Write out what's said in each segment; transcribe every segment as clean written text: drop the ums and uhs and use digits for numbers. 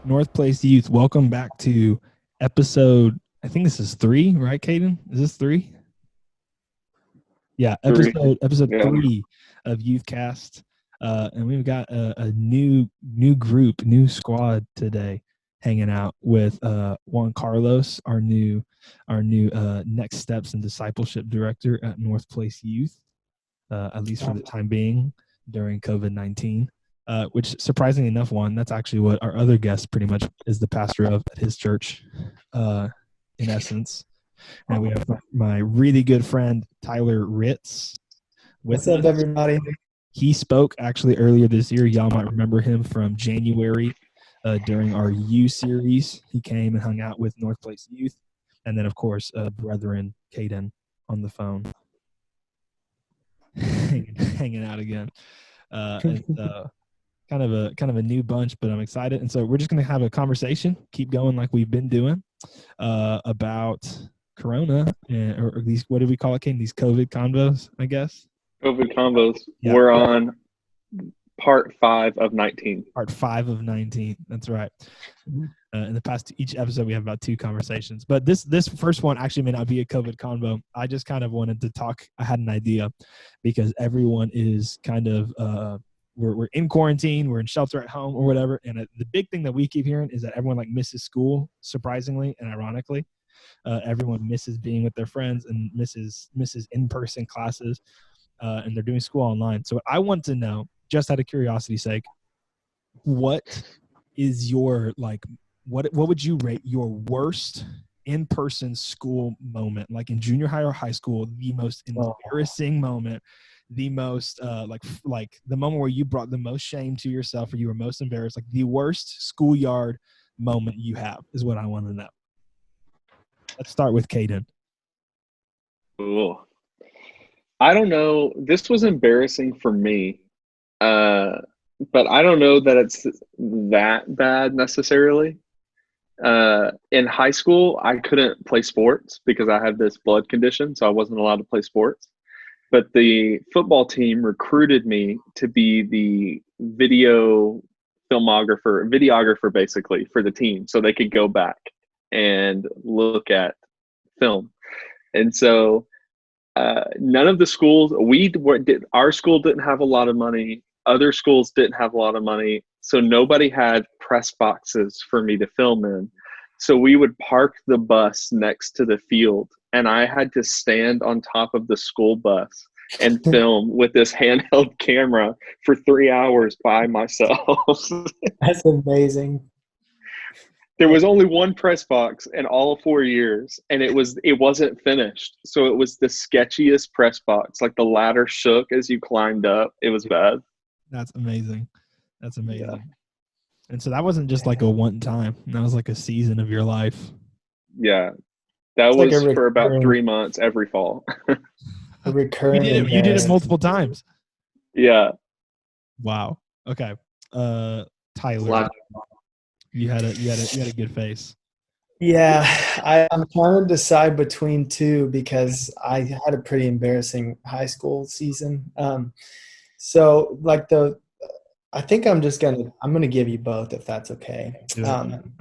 North Place Youth, welcome back to episode, I think this is 3, right, Caden? Is this 3? Yeah, Three. episode Yeah. 3 of Youth Cast. And we've got a new group, new squad today hanging out with Juan Carlos, our new Next Steps and Discipleship Director at North Place Youth, at least for the time being during COVID-19. Which surprisingly enough, that's actually what our other guest pretty much is the pastor of at his church, in essence. And we have my really good friend Tylor Ritz with What's up, us. everybody? He spoke actually earlier this year. Y'all might remember him from January during our U series. He came and hung out with North Place Youth, and then of course, brethren Caden on the phone, hanging out again. Kind of a new bunch, but I'm excited. And so we're just going to have a conversation, keep going like we've been doing, about Corona, or these, what do we call it, Caden? These COVID convos, I guess. COVID combos. Yeah. We're on part 5 of 19. Part 5 of 19. That's right. In the past, each episode, we have about 2 conversations. But this first one actually may not be a COVID convo. I just kind of wanted to talk. I had an idea because everyone is kind of we're in quarantine, we're in shelter at home or whatever. And the big thing that we keep hearing is that everyone misses school, surprisingly and ironically. Everyone misses being with their friends and misses in-person classes, and they're doing school online. So I want to know, just out of curiosity's sake, what is your what would you rate your worst in-person school moment, like in junior high or high school, the most embarrassing moment, the most like the moment where you brought the most shame to yourself or you were most embarrassed, like the worst schoolyard moment you have is what I want to know. Let's start with Caden. Cool. I don't know. This was embarrassing for me, but I don't know that it's that bad necessarily. In high school, I couldn't play sports because I had this blood condition, so I wasn't allowed to play sports. But the football team recruited me to be the videographer basically for the team, so they could go back and look at film. And so none of the schools, our school didn't have a lot of money. Other schools didn't have a lot of money. So nobody had press boxes for me to film in. So we would park the bus next to the field, and I had to stand on top of the school bus and film with this handheld camera for 3 hours by myself. That's amazing. There was only one press box in all 4 years, and it wasn't finished. So it was the sketchiest press box. Like the ladder shook as you climbed up. It was bad. That's amazing. Yeah. And so that wasn't just like a one time. That was like a season of your life. Yeah. That It's was like for about 3 months every fall. A recurring. You did it multiple times. Yeah. Wow. Okay. Tylor, you had a good face. Yeah, I'm trying to decide between 2 because I had a pretty embarrassing high school season. So I think I'm gonna give you both if that's okay. I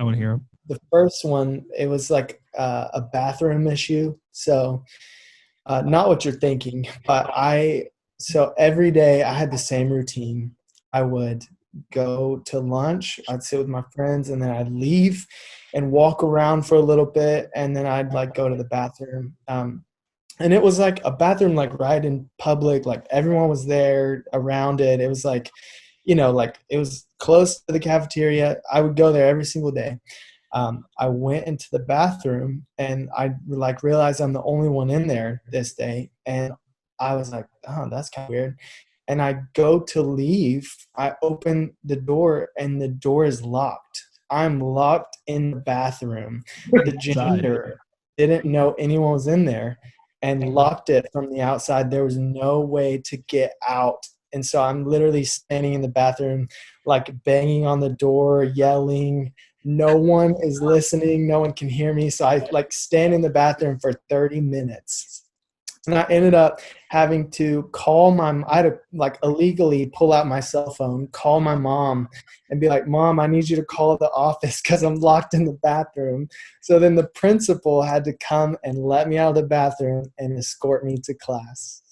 want to hear them. The first one, it was like a bathroom issue. So not what you're thinking, but so every day I had the same routine. I would go to lunch, I'd sit with my friends, and then I'd leave and walk around for a little bit, and then I'd go to the bathroom. And it was like a bathroom right in public, like everyone was there around it. It was it was close to the cafeteria. I would go there every single day. I went into the bathroom and I realized I'm the only one in there this day. And I was like, oh, that's kind of weird. And I go to leave. I open the door and the door is locked. I'm locked in the bathroom. The janitor didn't know anyone was in there and locked it from the outside. There was no way to get out. And so I'm literally standing in the bathroom, banging on the door, yelling. No one is listening. No one can hear me. So I stand in the bathroom for 30 minutes. And I ended up having to I had to like illegally pull out my cell phone, call my mom and be like, Mom, I need you to call the office because I'm locked in the bathroom. So then the principal had to come and let me out of the bathroom and escort me to class.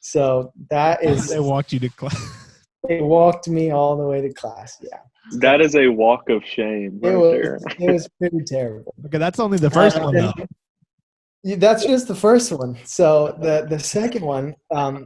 So that is, They walked you to class. they walked me all the way to class. Yeah. That is a walk of shame right there. It was pretty terrible. Okay, that's only the first one though. That's just the first one. So the second one,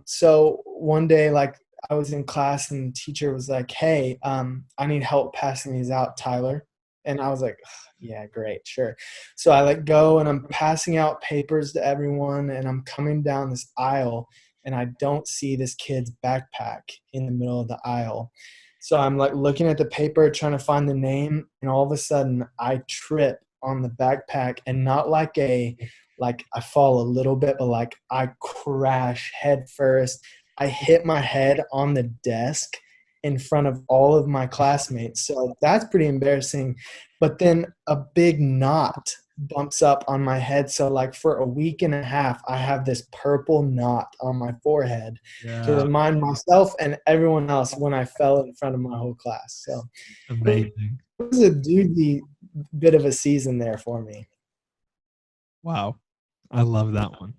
so one day, like I was in class and the teacher was like, hey, I need help passing these out, Tyler. And I was like, yeah, great, sure. So I like go and I'm passing out papers to everyone and I'm coming down this aisle and I don't see this kid's backpack in the middle of the aisle. So I'm like looking at the paper, trying to find the name. And all of a sudden I trip on the backpack and not like I fall a little bit, but like I crash head first. I hit my head on the desk in front of all of my classmates. So that's pretty embarrassing. But then a big knot bumps up on my head. So like for a week and a half, I have this purple knot on my forehead to remind myself and everyone else when I fell in front of my whole class. So Amazing. it was a doozy bit of a season there for me. Wow. I love that one.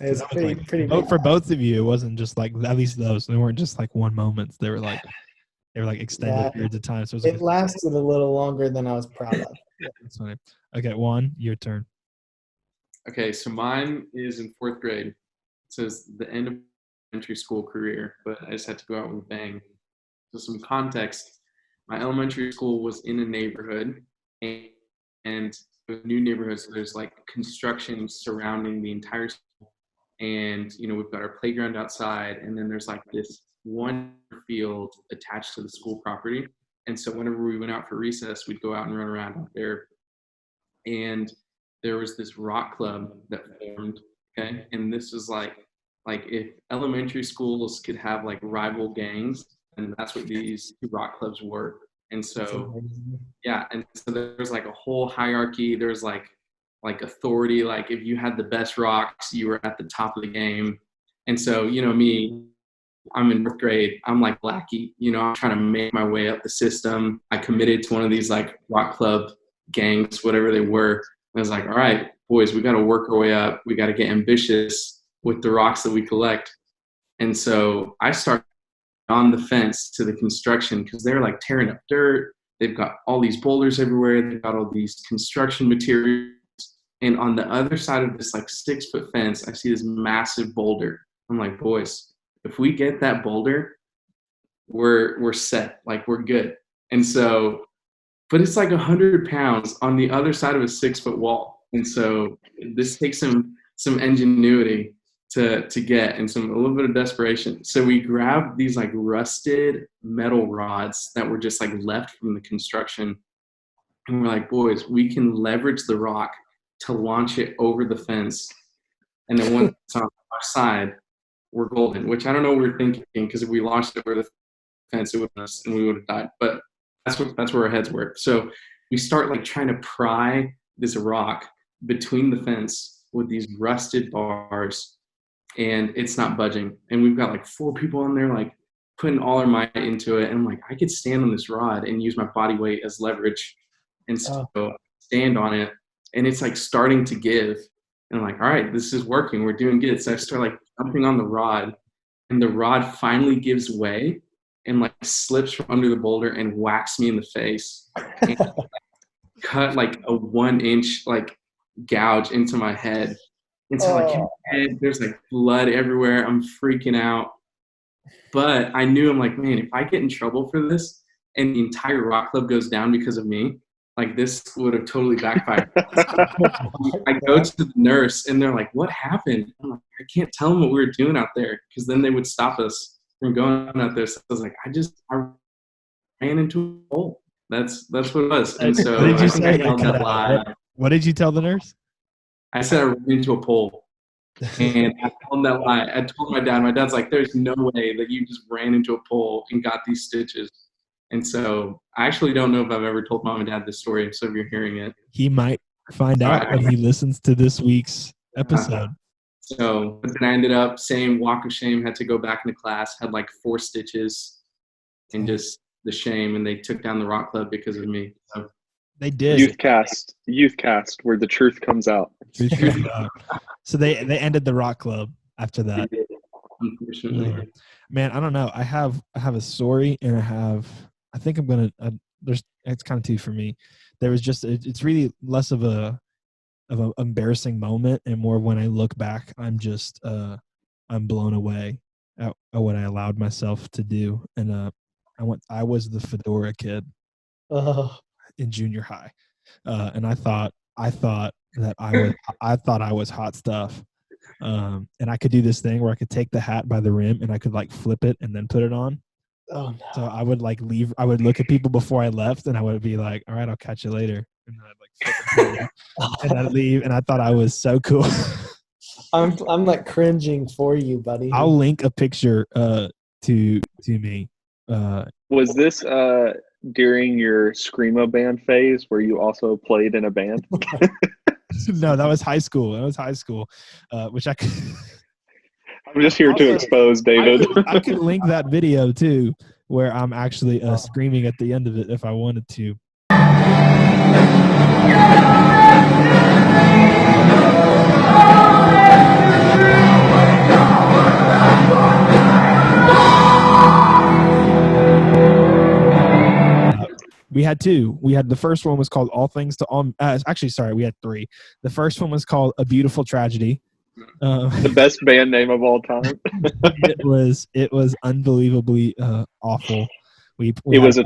It was pretty big. For both of you, it wasn't just like, at least those, they weren't just like one moments. They were like extended periods of time. So it lasted a little longer than I was proud of. That's funny. Okay, Juan, your turn. Okay, so mine is in 4th grade. It says the end of elementary school career, but I just had to go out with a bang. So some context, my elementary school was in a neighborhood and it was a new neighborhood, so there's like construction surrounding the entire school. And, we've got our playground outside and then there's like this one field attached to the school property. And so whenever we went out for recess, we'd go out and run around out there. And there was this rock club that formed, okay? And this was like if elementary schools could have like rival gangs, and that's what these two rock clubs were. And so, yeah, and so there's like a whole hierarchy. There's like authority, like if you had the best rocks, you were at the top of the game. And so, me, I'm in 4th grade. I'm like lackey, I'm trying to make my way up the system. I committed to one of these like rock club gangs, whatever they were. And I was like, all right, boys, we got to work our way up. We got to get ambitious with the rocks that we collect. And so I started on the fence to the construction because they're like tearing up dirt. They've got all these boulders everywhere. They've got all these construction materials. And on the other side of this like 6-foot fence, I see this massive boulder. I'm like, boys, if we get that boulder, we're set, like we're good. And so, but it's like 100 pounds on the other side of a 6-foot wall. And so this takes some ingenuity to get and a little bit of desperation. So we grabbed these like rusted metal rods that were just like left from the construction. And we're like, boys, we can leverage the rock to launch it over the fence. And then once it's on our side, we're golden, which I don't know what we were thinking, because if we launched it over the fence, it would have, and we would have died. But that's where our heads were. So we start like trying to pry this rock between the fence with these rusted bars, and it's not budging. And we've got like 4 people in there, like putting all our might into it. And I'm like, I could stand on this rod and use my body weight as leverage. And so stand on it. And it's like starting to give. And I'm like, all right, this is working. We're doing good. So I start like jumping on the rod, and the rod finally gives way and like slips from under the boulder and whacks me in the face. And cut like a 1-inch like gouge into my head. And so like there's like blood everywhere. I'm freaking out. But I knew, I'm like, man, if I get in trouble for this and the entire rock club goes down because of me, like this would have totally backfired. I go to the nurse and they're like, what happened? I'm like, I can't tell them what we were doing out there, because then they would stop us from going out there. So I was like, I ran into a hole. That's what it was. And so what did you say? that lie. What did you tell the nurse? I said I ran into a pole. And I told him that lie. I told my dad. My dad's like, there's no way that you just ran into a pole and got these stitches. And so I actually don't know if I've ever told mom and dad this story. So if you're hearing it, he might find out when he listens to this week's episode. So, but then I ended up saying walk of shame, had to go back into class, had like 4 stitches and just the shame. And they took down the rock club because of me. So, They did. Youth cast, where the truth comes out. So they ended the rock club after that. Unfortunately. Man, I don't know. I have a story, and I think I'm gonna. It's kind of two for me. There was just it's really less of an embarrassing moment, and more when I look back, I'm just I'm blown away at what I allowed myself to do. And I was the fedora kid in junior high, and I thought that I was hot stuff. And I could do this thing where I could take the hat by the rim and I could like flip it and then put it on. Oh no. So I would like leave. I would look at people before I left, and I would be like, "All right, I'll catch you later." And then I'd like flip it and I'd leave. And I thought I was so cool. I'm like cringing for you, buddy. I'll link a picture to me. Was this during your screamo band phase, where you also played in a band? No, that was high school. Which I could. I'm just here to expose David. I could link that video too, where I'm actually screaming at the end of it if I wanted to. We had 2. We had the first one was called All Things to All. Actually, sorry, we had 3. The first one was called A Beautiful Tragedy. The best band name of all time. It was unbelievably awful. It was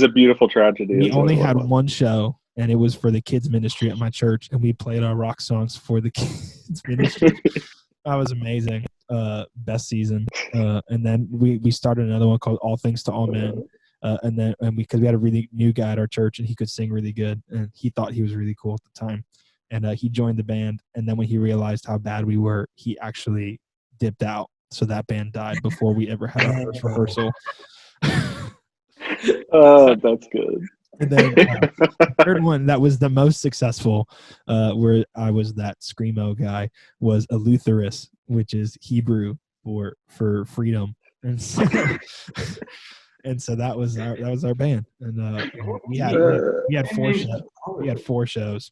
a beautiful tragedy. We only had one show, and it was for the kids ministry at my church, and we played our rock songs for the kids ministry. That was amazing. Best season. And then we started another one called All Things to All Men. Because we had a really new guy at our church, and he could sing really good, and he thought he was really cool at the time. And he joined the band, and then when he realized how bad we were, he actually dipped out. So that band died before we ever had our first rehearsal. Oh, that's good. And then the third one that was the most successful, where I was that screamo guy, was Eleutheris, which is Hebrew for freedom. And so, and so that was our band, and we had 4 shows. We had 4 shows.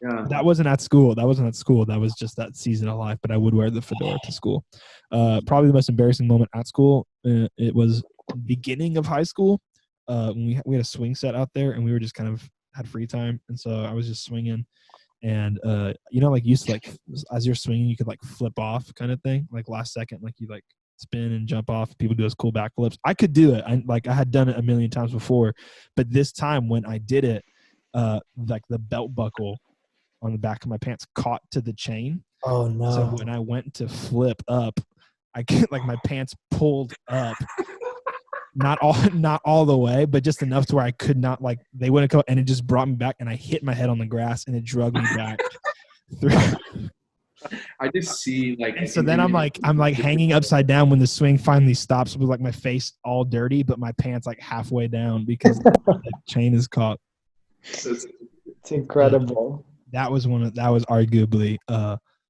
Yeah. That wasn't at school. That was just that season of life. But I would wear the fedora to school. Probably the most embarrassing moment at school. It was beginning of high school. When we had a swing set out there, and we were just kind of had free time, and so I was just swinging. And like used to like as you're swinging, you could like flip off kind of thing, like last second, like you like spin and jump off. People do those cool backflips. I could do it. I had done it a million times before, but this time when I did it, like the belt buckle on the back of my pants caught to the chain. Oh no! So when I went to flip up, I get like my pants pulled up, not all the way, but just enough to where I could not like they wouldn't go, and it just brought me back, and I hit my head on the grass, and it dragged me back through. I just see like. And so then I'm like hanging upside down when the swing finally stops with like my face all dirty, but my pants like halfway down because the chain is caught. It's incredible. That was arguably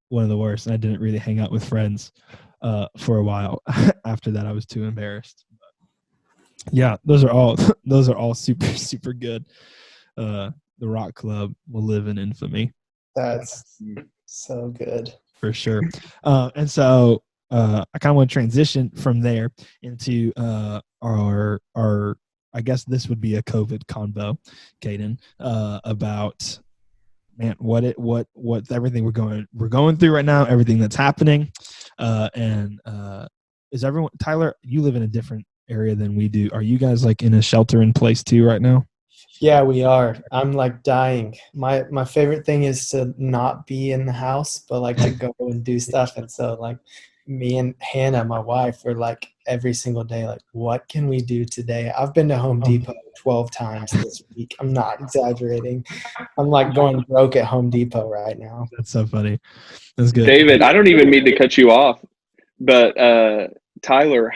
one of the worst, and I didn't really hang out with friends for a while. After that, I was too embarrassed. But yeah, those are all super good. The Rock Club will live in infamy. That's so good. For sure. And so I kind of want to transition from there into our I guess this would be a COVID convo, Caden, about what everything we're going through right now, everything that's happening, and is everyone, Tyler, you live in a different area than we do. Are you guys like in a shelter in place too right now? Yeah, we are. I'm like dying. My favorite thing is to not be in the house, but like to go and do stuff. And so like me and Hannah, my wife, are like every single day, like, what can we do today? I've been to Home Depot 12 times this week. I'm not exaggerating. I'm like going broke at Home Depot right now. That's so funny. That's good. David, I don't even mean to cut you off, but Tyler,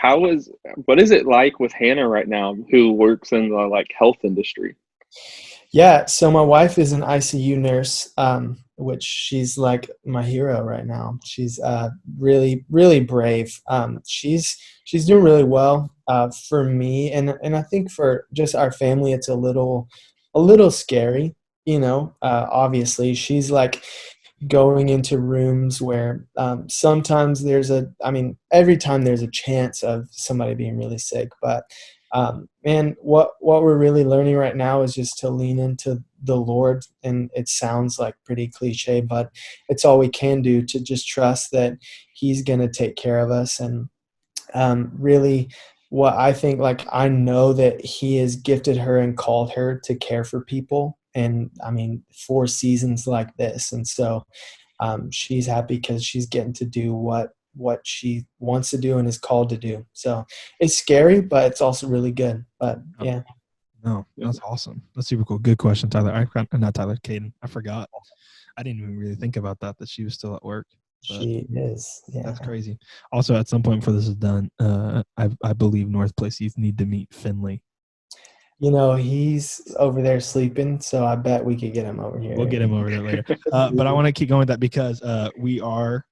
what is it like with Hannah right now, who works in the like health industry? Yeah, so my wife is an ICU nurse. which she's like my hero right now. She's really, really brave. She's doing really well for me, and I think for just our family, it's a little scary. Obviously, she's like going into rooms where sometimes every time there's a chance of somebody being really sick, but man, what we're really learning right now is just to lean into the Lord. And it sounds like pretty cliche, but it's all we can do, to just trust that he's going to take care of us. And really what I think, like, I know that he has gifted her and called her to care for people. And for seasons like this. And so she's happy because she's getting to do what she wants to do and is called to do. So it's scary, but it's also really good. But yeah. No, that's awesome. That's super cool. Good question, Tyler. Not Tyler, Caden. I forgot. I didn't even really think about that she was still at work. She is. Yeah. That's crazy. Also, at some point before this is done, I believe North Place Youth need to meet Finley. He's over there sleeping, so I bet we could get him over here. We'll get him over there later. But I want to keep going with that because we are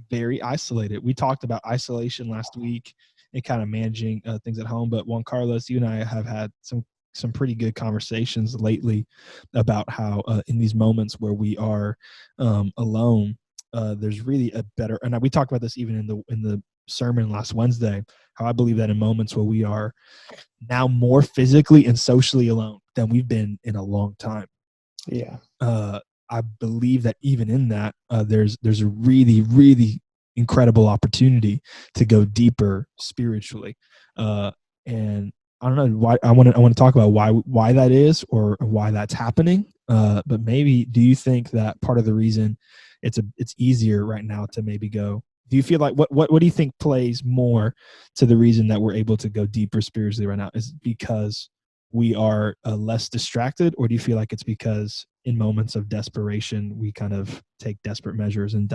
very isolated. We talked about isolation last week and kind of managing things at home. But Juan Carlos, you and I have had some pretty good conversations lately about how in these moments where we are alone, there's really a better. And we talked about this even in the sermon last Wednesday. How I believe that in moments where we are now more physically and socially alone than we've been in a long time. Yeah. I believe that even in that, there's a really, really incredible opportunity to go deeper spiritually. And I don't know why I want to talk about why that is or why that's happening. But maybe, do you think that part of the reason it's easier right now to maybe go? Do you feel like what do you think plays more to the reason that we're able to go deeper spiritually right now? Is it because we are less distracted, or do you feel like it's because in moments of desperation we kind of take desperate measures and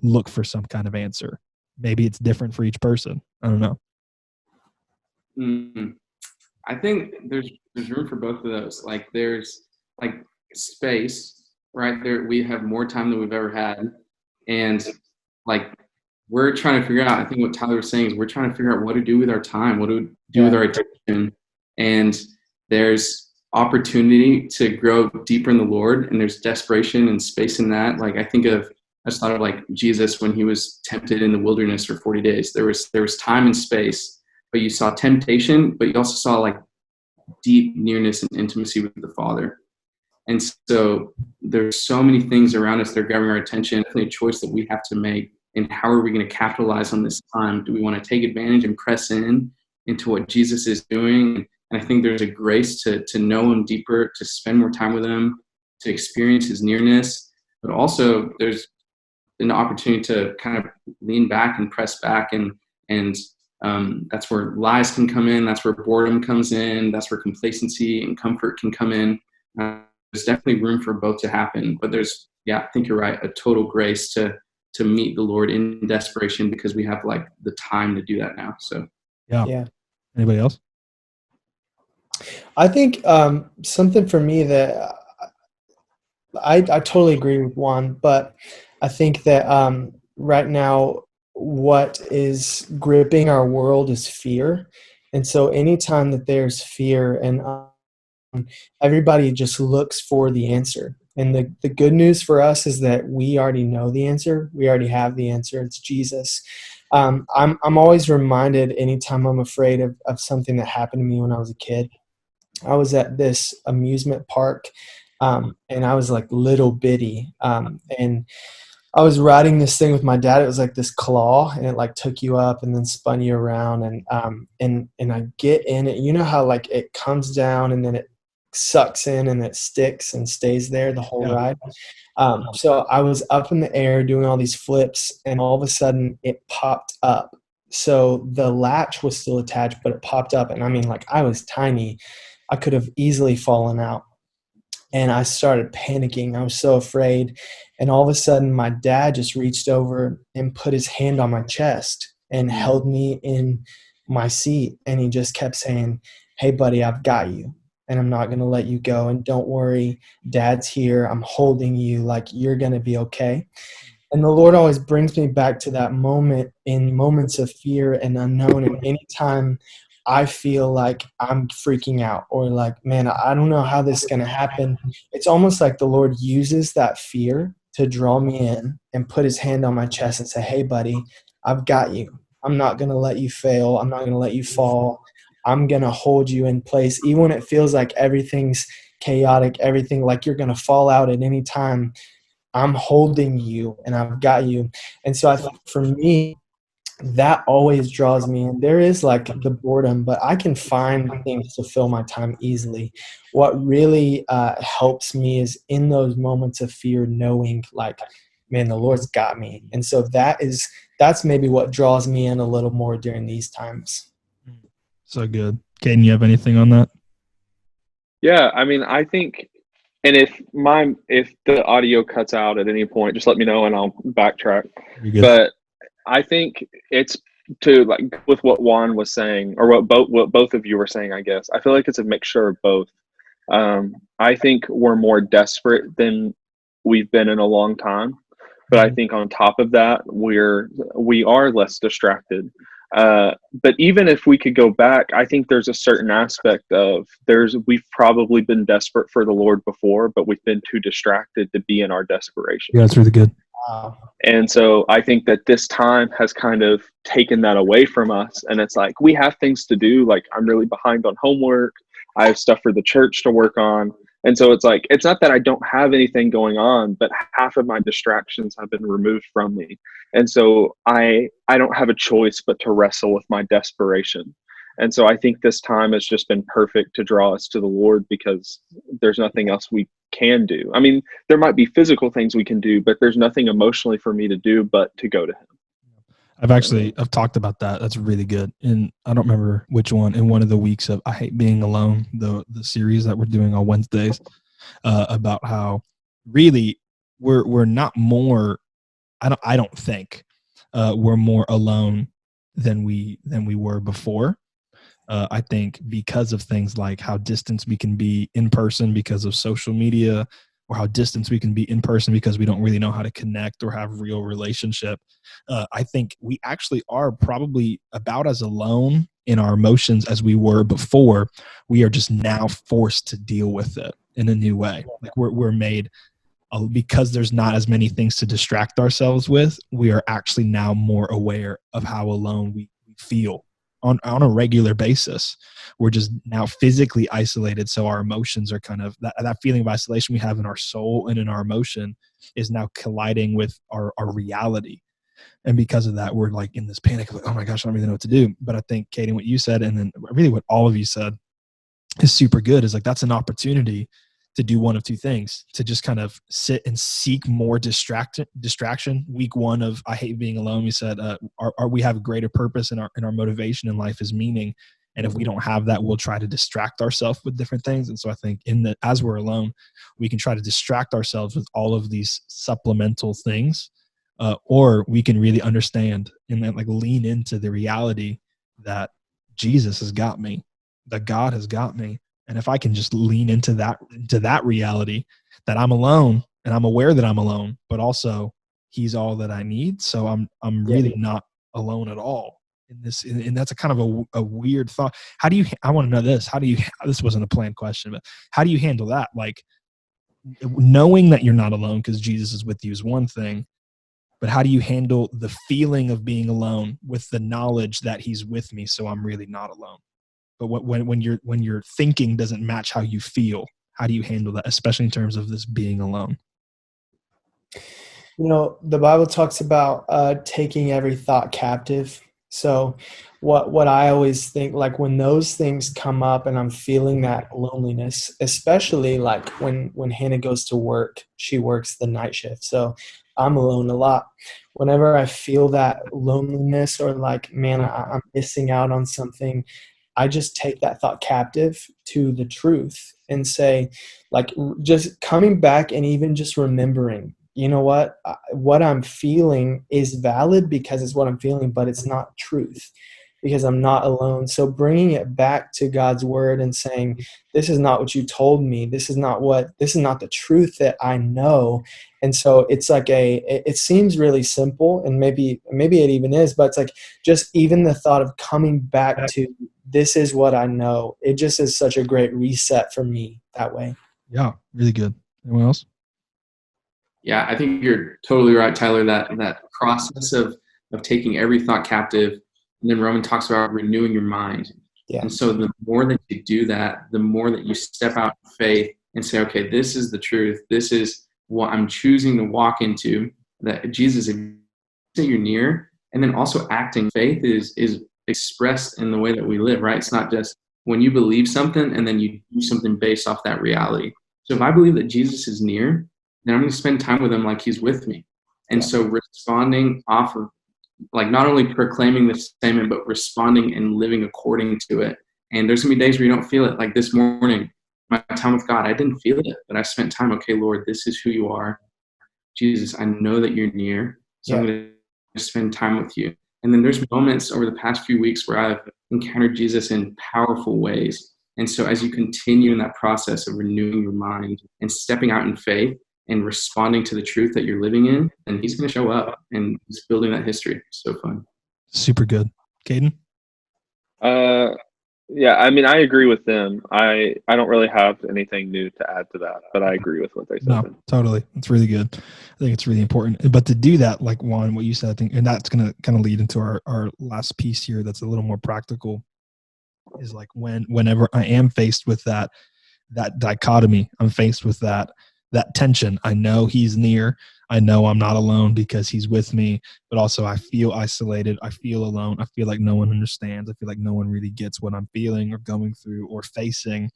look for some kind of answer? Maybe it's different for each person. I don't know. I think there's room for both of those. Like, there's like space, right? There we have more time than we've ever had, and like, we're trying to figure out, I think what Tyler was saying is we're trying to figure out what to do with our time, what to do with our attention. And there's opportunity to grow deeper in the Lord, and there's desperation and space in that. Like, I just thought of like Jesus when he was tempted in the wilderness for 40 days. There was time and space, but you saw temptation, but you also saw like deep nearness and intimacy with the Father. And so there's so many things around us that are grabbing our attention. Definitely a choice that we have to make. And how are we going to capitalize on this time? Do we want to take advantage and press into what Jesus is doing? And I think there's a grace to know him deeper, to spend more time with him, to experience his nearness. But also there's an opportunity to kind of lean back and press back. And that's where lies can come in. That's where boredom comes in. That's where complacency and comfort can come in. There's definitely room for both to happen. But I think you're right, a total grace to meet the Lord in desperation, because we have like the time to do that now. So yeah. Anybody else? I think something for me that I totally agree with Juan, but I think that right now what is gripping our world is fear. And so anytime that there's fear, and everybody just looks for the answer. And the good news for us is that we already know the answer. We already have the answer. It's Jesus. I'm always reminded anytime I'm afraid of something that happened to me when I was a kid. I was at this amusement park, and I was like little bitty. And I was riding this thing with my dad. It was like this claw, and it like took you up and then spun you around. And I get in it. You know how like it comes down and then it sucks in and it sticks and stays there the whole ride. So I was up in the air doing all these flips, and all of a sudden it popped up. So the latch was still attached, but it popped up. And I was tiny. I could have easily fallen out. And I started panicking. I was so afraid. And all of a sudden my dad just reached over and put his hand on my chest and held me in my seat. And he just kept saying, "Hey buddy, I've got you." and I'm not going to let you go. And don't worry, Dad's here. I'm holding you. Like, you're going to be okay. And the Lord always brings me back to that moment in moments of fear and unknown. And anytime I feel like I'm freaking out or like, man, I don't know how this is going to happen, it's almost like the Lord uses that fear to draw me in and put his hand on my chest and say, hey, buddy, I've got you. I'm not going to let you fail. I'm not going to let you fall. I'm going to hold you in place. Even when it feels like everything's chaotic, everything like you're going to fall out at any time, I'm holding you and I've got you. And so I think for me, that always draws me in. There is like the boredom, but I can find things to fill my time easily. What really helps me is in those moments of fear, knowing like, man, the Lord's got me. And so that's maybe what draws me in a little more during these times. So good. Caden, you have anything on that? Yeah, I mean, I think, and if the audio cuts out at any point, just let me know and I'll backtrack. You're good. But I think it's to like with what Juan was saying, or what both of you were saying, I guess. I feel like it's a mixture of both. I think we're more desperate than we've been in a long time. But I think on top of that, we are less distracted. But even if we could go back, I think there's a certain aspect of we've probably been desperate for the Lord before, but we've been too distracted to be in our desperation. Yeah, that's really good. And so I think that this time has kind of taken that away from us. And it's like, we have things to do. Like, I'm really behind on homework. I have stuff for the church to work on. And so it's like, it's not that I don't have anything going on, but half of my distractions have been removed from me. And so I don't have a choice but to wrestle with my desperation. And so I think this time has just been perfect to draw us to the Lord, because there's nothing else we can do. I mean, there might be physical things we can do, but there's nothing emotionally for me to do but to go to him. I've talked about that. That's really good. And I don't remember which one, in one of the weeks of I Hate Being Alone, the series that we're doing on Wednesdays, about how really we're not more, I don't think we're more alone than we were before. I think because of things like how distant we can be in person because of social media, or how distant we can be in person because we don't really know how to connect or have real relationship. I think we actually are probably about as alone in our emotions as we were before. We are just now forced to deal with it in a new way. Like we're made, because there's not as many things to distract ourselves with, we are actually now more aware of how alone we feel on a regular basis. We're just now physically isolated. So our emotions are kind of that feeling of isolation we have in our soul and in our emotion is now colliding with our reality. And because of that, we're like in this panic of like, oh my gosh, I don't really know what to do. But I think, Katie, what you said, and then really what all of you said is super good, is like, that's an opportunity to do one of two things: to just kind of sit and seek more distraction. Week one of I Hate Being Alone, we said, we have a greater purpose, and our motivation in life is meaning. And if we don't have that, we'll try to distract ourselves with different things. And so I think as we're alone, we can try to distract ourselves with all of these supplemental things, or we can really understand and then like lean into the reality that Jesus has got me, that God has got me. And if I can just lean into that reality, that I'm alone and I'm aware that I'm alone, but also he's all that I need. So I'm really not alone at all in this. And that's a kind of a weird thought. I want to know this. This wasn't a planned question, but how do you handle that? Like, knowing that you're not alone because Jesus is with you is one thing, but how do you handle the feeling of being alone with the knowledge that he's with me? So I'm really not alone. But when your thinking doesn't match how you feel, how do you handle that, especially in terms of this being alone? You know, the Bible talks about taking every thought captive. So what I always think, like when those things come up and I'm feeling that loneliness, especially like when Hannah goes to work, she works the night shift. So I'm alone a lot. Whenever I feel that loneliness or like, man, I'm missing out on something, I just take that thought captive to the truth and say, like, just coming back and even just remembering, you know what I'm feeling is valid because it's what I'm feeling, but it's not truth. because I'm not alone. So bringing it back to God's word and saying, this is not what you told me. This is not the truth that I know. And so it's like it seems really simple, and maybe it even is, but it's like just even the thought of coming back to this is what I know. It just is such a great reset for me that way. Yeah, really good. Anyone else? Yeah, I think you're totally right, Tyler. That process of taking every thought captive, and then Roman talks about renewing your mind. Yeah. And so the more that you do that, the more that you step out in faith and say, okay, this is the truth. This is what I'm choosing to walk into, that Jesus is that you're near. And then also acting. Faith is expressed in the way that we live, right? It's not just when you believe something and then you do something based off that reality. So if I believe that Jesus is near, then I'm going to spend time with him like he's with me. And so responding off of, like, not only proclaiming the statement, but responding and living according to it. And there's going to be days where you don't feel it. Like this morning, my time with God, I didn't feel it, but I spent time, okay, Lord, this is who you are. Jesus, I know that you're near, so I'm going to spend time with you. And then there's moments over the past few weeks where I've encountered Jesus in powerful ways. And so as you continue in that process of renewing your mind and stepping out in faith and responding to the truth that you're living in, then he's going to show up and he's building that history. It's so fun. Super good. Caden? Yeah, I mean, I agree with them. I don't really have anything new to add to that, but I agree with what they said. No, totally. It's really good. I think it's really important. But to do that, like Juan, what you said, I think, and that's going to kind of lead into our last piece here that's a little more practical, is like whenever I am faced with that dichotomy, I'm faced with that tension. I know he's near. I know I'm not alone because he's with me, but also I feel isolated. I feel alone. I feel like no one understands. I feel like no one really gets what I'm feeling or going through or facing.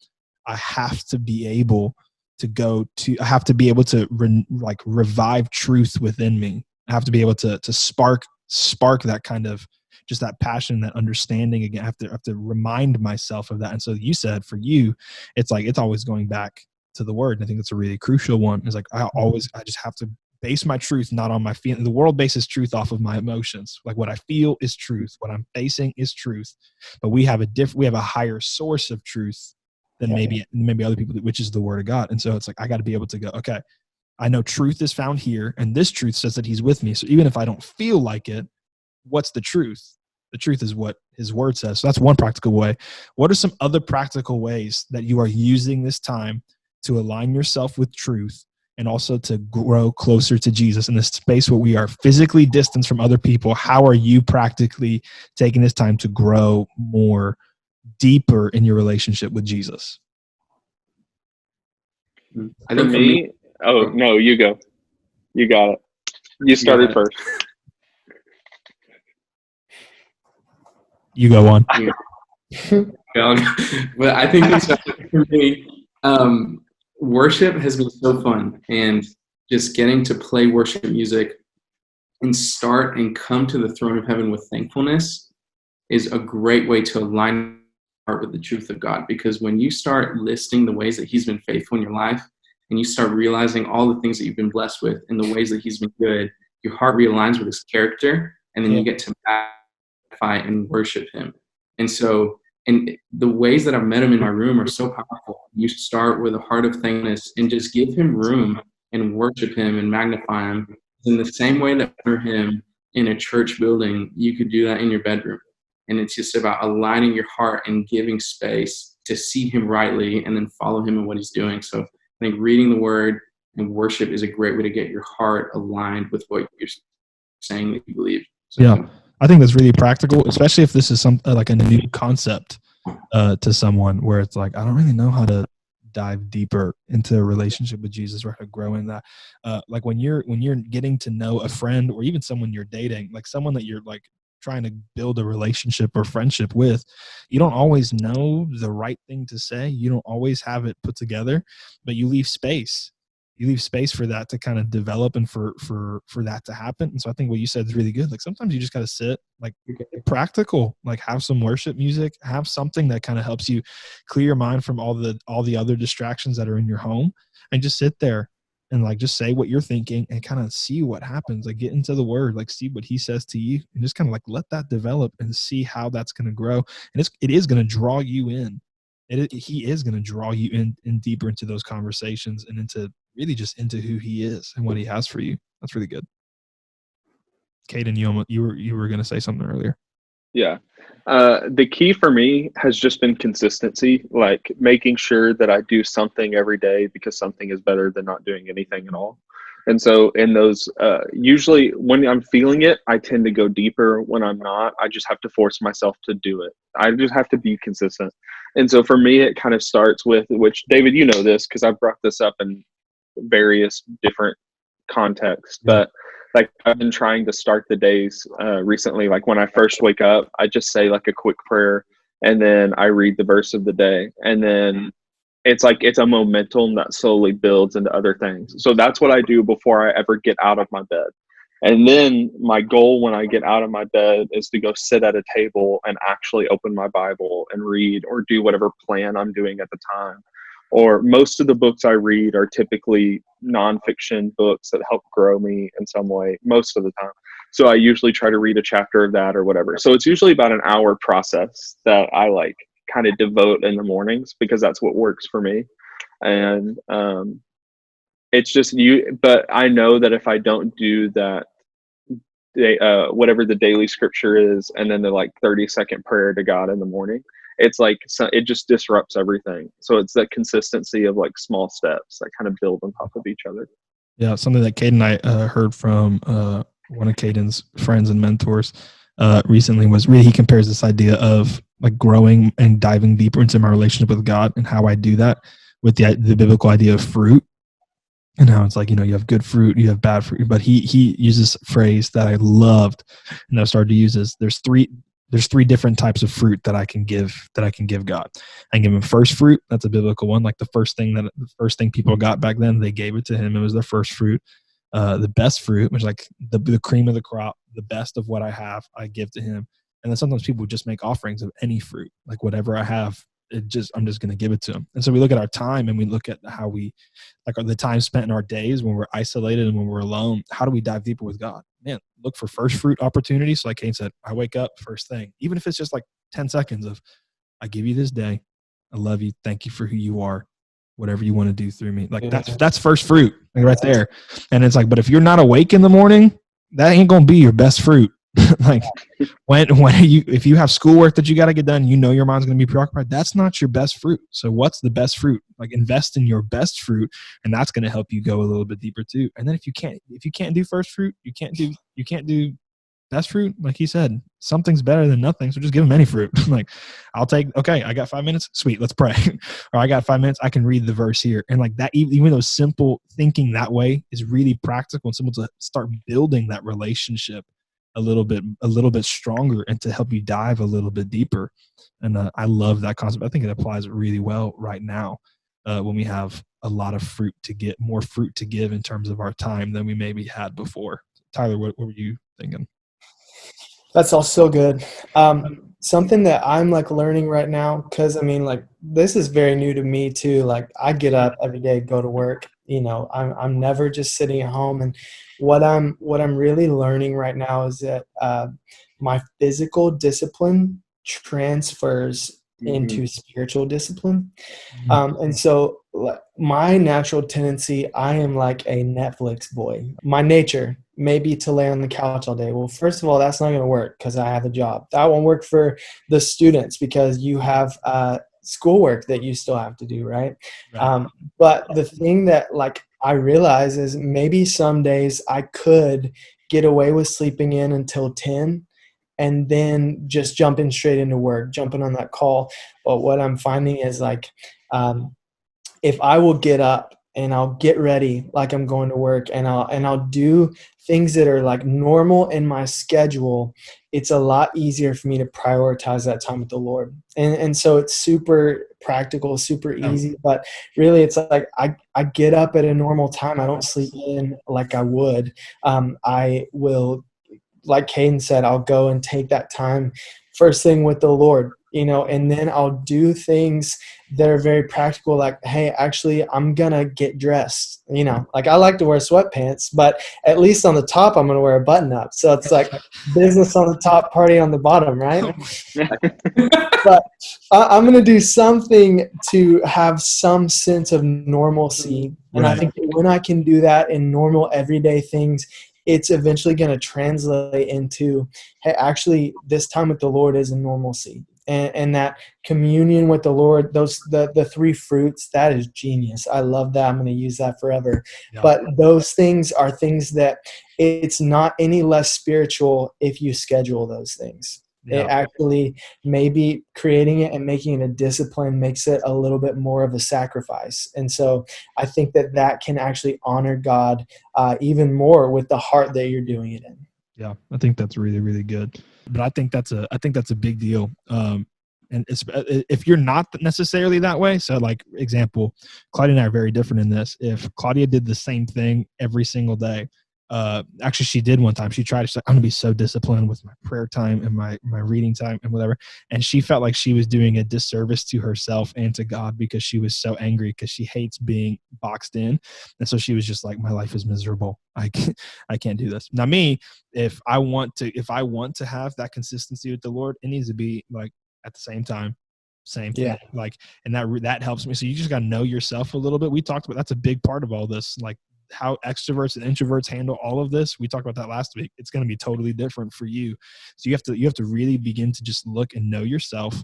I have to be able to revive truth within me. I have to be able to spark that kind of just that passion, that understanding again. I have to remind myself of that. And so you said for you, it's like, it's always going back to the word. And I think it's a really crucial one. It's like, I just have to base my truth not on my feeling. The world bases truth off of my emotions. Like what I feel is truth. What I'm facing is truth. But we have a higher source of truth than maybe other people, which is the word of God. And so it's like, I got to be able to go, okay, I know truth is found here, and this truth says that he's with me. So even if I don't feel like it, what's the truth? The truth is what his word says. So that's one practical way. What are some other practical ways that you are using this time to align yourself with truth and also to grow closer to Jesus in this space where we are physically distanced from other people? How are you practically taking this time to grow more deeper in your relationship with Jesus? I think for me, no, you go. You got it. You started first. You go on. But I think for me, worship has been so fun, and just getting to play worship music and start and come to the throne of heaven with thankfulness is a great way to align heart with the truth of God. Because when you start listing the ways that he's been faithful in your life, and you start realizing all the things that you've been blessed with and the ways that he's been good, your heart realigns with his character, and then you get to magnify and worship him. And so, and the ways that I've met him in my room are so powerful. You start with a heart of thankfulness and just give him room and worship him and magnify him. In the same way that for him in a church building, you could do that in your bedroom. And it's just about aligning your heart and giving space to see him rightly and then follow him in what he's doing. So I think reading the word and worship is a great way to get your heart aligned with what you're saying that you believe. So, yeah, I think that's really practical, especially if this is like a new concept to someone where it's like, I don't really know how to dive deeper into a relationship with Jesus or how to grow in that. Like when you're getting to know a friend or even someone you're dating, like someone that you're like trying to build a relationship or friendship with, you don't always know the right thing to say. You don't always have it put together, but you leave space. You leave space for that to kind of develop and for that to happen. And so I think what you said is really good. Like sometimes you just got to sit, like practical, like have some worship music, have something that kind of helps you clear your mind from all the other distractions that are in your home, and just sit there and like just say what you're thinking and kind of see what happens. Like get into the word, like see what he says to you, and just kind of like let that develop and see how that's going to grow. And it is going to draw you in. He is going to draw you in deeper into those conversations and into really just into who he is and what he has for you. That's really good. Caden, you were going to say something earlier. Yeah. The key for me has just been consistency, like making sure that I do something every day, because something is better than not doing anything at all. And so in those, usually when I'm feeling it, I tend to go deeper. When I'm not, I just have to force myself to do it. I just have to be consistent. And so for me, it kind of starts with, which David, you know this, because I've brought this up in various different contexts, but like I've been trying to start the days recently. Like when I first wake up, I just say like a quick prayer, and then I read the verse of the day, and then it's like it's a momentum that slowly builds into other things. So that's what I do before I ever get out of my bed. And then my goal when I get out of my bed is to go sit at a table and actually open my Bible and read, or do whatever plan I'm doing at the time. Or most of the books I read are typically nonfiction books that help grow me in some way most of the time. So I usually try to read a chapter of that or whatever. So it's usually about an hour process that I like kind of devote in the mornings, because that's what works for me. And it's just but I know that if I don't do that, whatever the daily scripture is, and then the like 30-second prayer to God in the morning, it's like it just disrupts everything. So it's that consistency of like small steps that kind of build on top of each other. Yeah, something that Caden and I heard from one of Caden's friends and mentors recently was really, he compares this idea of like growing and diving deeper into my relationship with God, and how I do that with the biblical idea of fruit, and how it's like, you have good fruit, you have bad fruit. But he uses a phrase that I loved, and I've started to use is there's three different types of fruit that I can give God. I can give him first fruit. That's a biblical one. Like the first thing people got back then, they gave it to him. It was their first fruit. The best fruit, which is like the cream of the crop, the best of what I have, I give to him. And then sometimes people just make offerings of any fruit, like whatever I have, I'm just going to give it to him. And so we look at our time, and we look at how we, like the time spent in our days when we're isolated and when we're alone. How do we dive deeper with God? Man, look for first fruit opportunities. So like Kane said, I wake up first thing, even if it's just like 10 seconds of, I give you this day. I love you. Thank you for who you are. Whatever you want to do through me. Like that's first fruit, like right there. And it's like, but if you're not awake in the morning, that ain't going to be your best fruit. Like if you have schoolwork that you got to get done, your mind's going to be preoccupied. That's not your best fruit. So what's the best fruit? Like invest in your best fruit, and that's going to help you go a little bit deeper too. And then if you can't do first fruit, you can't do best fruit. Like he said, something's better than nothing. So just give him any fruit. Like okay, I got 5 minutes. Sweet. Let's pray. Or I got 5 minutes. I can read the verse here. And like that, even though simple thinking that way is really practical and simple to start building that relationship a little bit stronger, and to help you dive a little bit deeper. And I love that concept. I think it applies really well right now when we have a lot of more fruit to give in terms of our time than we maybe had before. Tyler, what were you thinking? That's all so good. Something that I'm like learning right now, because I mean, like this is very new to me too. Like I get up every day, go to work. I'm never just sitting at home. And what I'm really learning right now is that my physical discipline transfers into spiritual discipline. And so my natural tendency, I am like a Netflix boy. My nature may be to lay on the couch all day. Well, first of all, that's not going to work because I have a job. That won't work for the students because you have schoolwork that you still have to do, right? But the thing that like I realize is maybe some days I could get away with sleeping in until 10 and then just jumping straight into work, jumping on that call. But what I'm finding is like, if I will get up and I'll get ready like I'm going to work, and I'll do things that are like normal in my schedule, it's a lot easier for me to prioritize that time with the Lord. And so it's super practical, super easy, but really it's like I get up at a normal time. I don't sleep in like I would. I will, like Caden said, I'll go and take that time first thing with the Lord. and then I'll do things that are very practical, like, hey, actually, I'm going to get dressed. Like, I like to wear sweatpants, but at least on the top, I'm going to wear a button up. So it's like business on the top, party on the bottom, right? But I'm going to do something to have some sense of normalcy. And Right. I think that when I can do that in normal everyday things, it's eventually going to translate into, hey, actually, this time with the Lord is a normalcy. And that communion with the Lord, the three fruits, that is genius. I love that. I'm going to use that forever. Yeah. But those things are things that it's not any less spiritual if you schedule those things. Yeah. It actually, maybe creating it and making it a discipline makes it a little bit more of a sacrifice. And so I think that can actually honor God even more with the heart that you're doing it in. Yeah, I think that's really, really good. But I think that's a big deal. And if you're not necessarily that way, so like example, Claudia and I are very different in this. If Claudia did the same thing every single day, actually she did one time. She's like, I'm gonna be so disciplined with my prayer time and my reading time and whatever. And she felt like she was doing a disservice to herself and to God because she was so angry because she hates being boxed in. And so she was just like, my life is miserable. I can't do this. Now me, if I want to have that consistency with the Lord, it needs to be like at the same time, same thing. Yeah. Like, and that helps me. So you just got to know yourself a little bit. We talked about, that's a big part of all this, like how extroverts and introverts handle all of this. We talked about that last week. It's going to be totally different for you. So you have to really begin to just look and know yourself,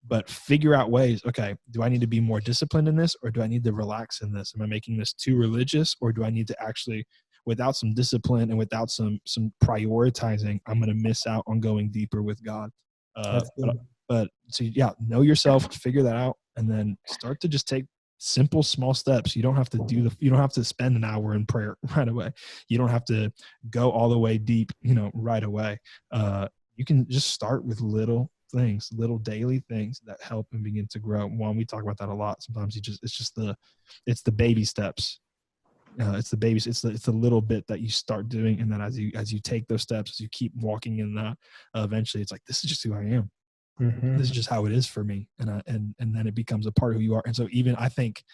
but figure out ways. Okay, do I need to be more disciplined in this, or do I need to relax in this? Am I making this too religious, or do I need to actually, without some discipline and without some prioritizing, I'm going to miss out on going deeper with God. But so yeah, know yourself, figure that out, and then start to just take simple, small steps. You don't have to you don't have to spend an hour in prayer right away. You don't have to go all the way deep, right away. You can just start with little things, little daily things that help and begin to grow. Juan, we talk about that a lot. Sometimes it's the baby steps. It's the little bit that you start doing, and then as you take those steps, as you keep walking in that, eventually it's like, this is just who I am. Mm-hmm. This is just how it is for me. And then it becomes a part of who you are. And so even I think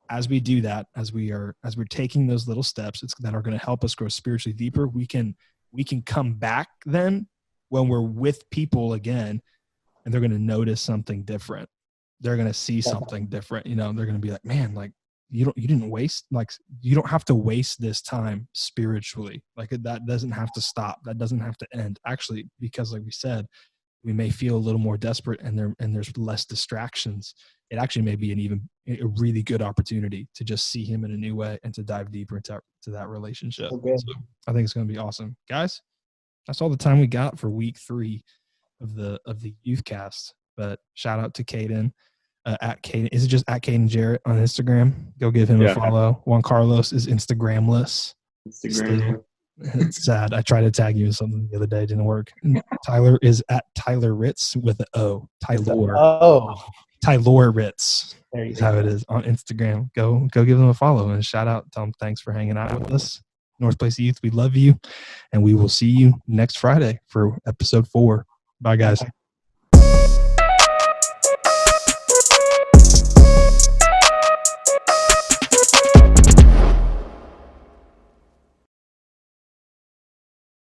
as we do that, as we're taking those little steps that are going to help us grow spiritually deeper, we can come back then when we're with people again, and they're going to notice something different. They're going to see something different. They're going to be like, man, like you didn't waste, like you don't have to waste this time spiritually. Like that doesn't have to stop. That doesn't have to end, actually, because like we said, we may feel a little more desperate and there's less distractions. It actually may be a really good opportunity to just see him in a new way and to dive deeper into that relationship. Okay. So I think it's going to be awesome. Guys, that's all the time we got for week 3 of the Youth Cast. But shout out to Caden, at Caden. Is it just at Caden Jarrett on Instagram? Go give him a follow. Juan Carlos is Instagramless. Still. It's sad. I tried to tag you with something the other day. It didn't work. Tyler is at Tylor Ritz with an O. Tylor Ritz is how it is on Instagram. Go give them a follow and shout out. Tell them thanks for hanging out with us. North Place Youth, we love you. And we will see you next Friday for episode 4. Bye, guys.